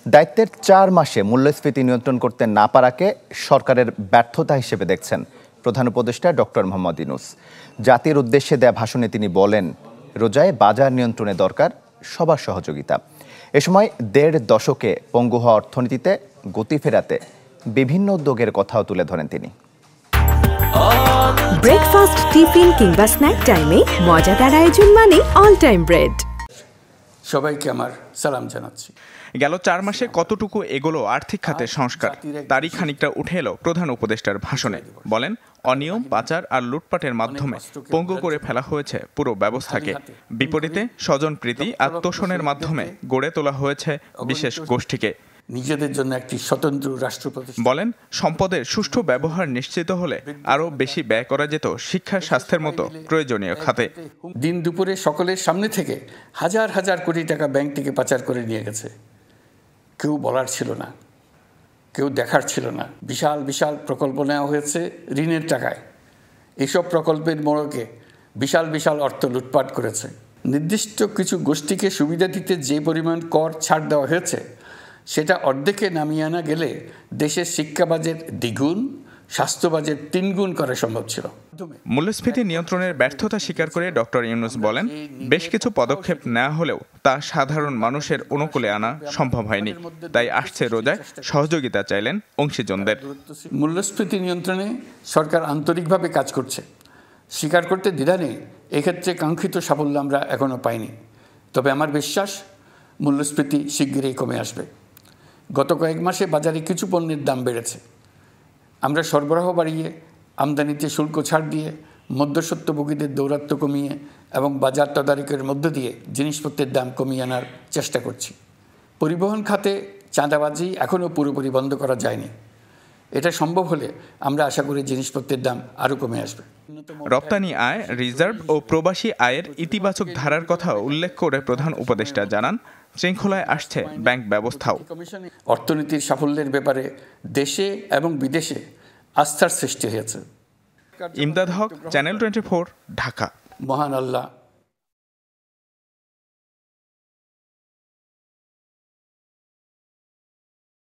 দায়িত্বের ৪ মাসে মূল্যস্ফীতি নিয়ন্ত্রণ করতে না পারাকে সরকারের ব্যর্থতা হিসেবে দেখছেন প্রধান উপদেষ্টা ডক্টর মোহাম্মদ ইউনূস। জাতির উদ্দেশ্যে দেয়া ভাষণে তিনি বলেন, রোজায় বাজার নিয়ন্ত্রণে দরকার সবার সহযোগিতা। এ সময় ১.৫ দশকে পঙ্গু হওয়া অর্থনীতিতে গতি ফেরাতে বিভিন্ন উদ্যোগের কথাও তুলে ধরেন তিনি। ব্রেকফাস্ট, টিফিন কিংবা স্ন্যাক টাইমে মজাদার আয়োজন মানে অল টাইম ব্রেড। সবাইকে আমার সালাম জানাচ্ছি। গেল ৪ মাসে কতটুকু এগোলো আর্থিক খাতের সংস্কার, তারই খানিকটা উঠে এলো প্রধান উপদেষ্টার ভাষণে। বলেন, অনিয়ম, পাচার আর লুটপাটের মাধ্যমে পঙ্গু করে ফেলা হয়েছে পুরো ব্যবস্থাকে। বিপরীতে স্বজনপ্রীতি আর তোষণের মাধ্যমে গড়ে তোলা হয়েছে বিশেষ গোষ্ঠীকে। নিজেদের জন্য একটি স্বতন্ত্র রাষ্ট্র প্রতিষ্ঠা। বলেন, সম্পদের সুষ্ঠু ব্যবহার নিশ্চিত হলে আরও বেশি ব্যয় করা যেত শিক্ষা, স্বাস্থ্যের মতো প্রয়োজনীয় খাতে। দিন দুপুরে সকলের সামনে থেকে হাজার হাজার কোটি টাকা ব্যাংক থেকে পাচার করে নিয়ে গেছে। কেউ বলার ছিল না, কেউ দেখার ছিল না। বিশাল বিশাল প্রকল্প নেওয়া হয়েছে ঋণের টাকায়। এসব প্রকল্পের মোড়কে বিশাল বিশাল অর্থ লুটপাট করেছে। নির্দিষ্ট কিছু গোষ্ঠীকে সুবিধা দিতে যে পরিমাণ কর ছাড় দেওয়া হয়েছে, সেটা অর্ধেকে নামিয়ে আনা গেলে দেশের শিক্ষা বাজেট দ্বিগুণ, স্বাস্থ্য বাজেট ৩ গুণ করা সম্ভব ছিল। মূল্যস্ফীতি নিয়ন্ত্রণের ব্যর্থতা স্বীকার করে ডক্টর ইউনূস বলেন, বেশ কিছু পদক্ষেপ নেওয়া হলেও তা সাধারণ মানুষের অনুকূলে আনা সম্ভব হয়নি। তাই আসছে রোজায় সহযোগিতা চাইলেন অংশীজনদের। মূল্যস্ফীতি নিয়ন্ত্রণে সরকার আন্তরিকভাবে কাজ করছে, স্বীকার করতে দ্বিধা নেই। এক্ষেত্রে কাঙ্ক্ষিত সাফল্য আমরা এখনও পাইনি, তবে আমার বিশ্বাস মূল্যস্ফীতি শিগগিরই কমে আসবে। গত কয়েক মাসে বাজারে কিছু পণ্যের দাম বেড়েছে। আমরা সরবরাহ বাড়িয়ে, আমদানিতে শুল্ক ছাড় দিয়ে, মধ্যস্বত্বভোগীদের দৌরাত্ম্য কমিয়ে এবং বাজার তদারকির মধ্য দিয়ে জিনিসপত্রের দাম কমিয়ে আনার চেষ্টা করছি। পরিবহন খাতে চাঁদাবাজি এখনও পুরোপুরি বন্ধ করা যায়নি। এটা সম্ভব হলে আমরা আশা করি জিনিসপত্রের দাম আরও কমে আসবে। রপ্তানি আয়, রিজার্ভ ও প্রবাসী আয়ের ইতিবাচক ধারার কথা উল্লেখ করে প্রধান উপদেষ্টা জানান, শৃঙ্খলায় আসছে ব্যাংক ব্যবস্থাও। অর্থনীতির সাফল্যের ব্যাপারে দেশে এবং বিদেশে আস্থার সৃষ্টি হয়েছে। ইমদাদ হক, চ্যানেল 24, ঢাকা। মহান আল্লাহ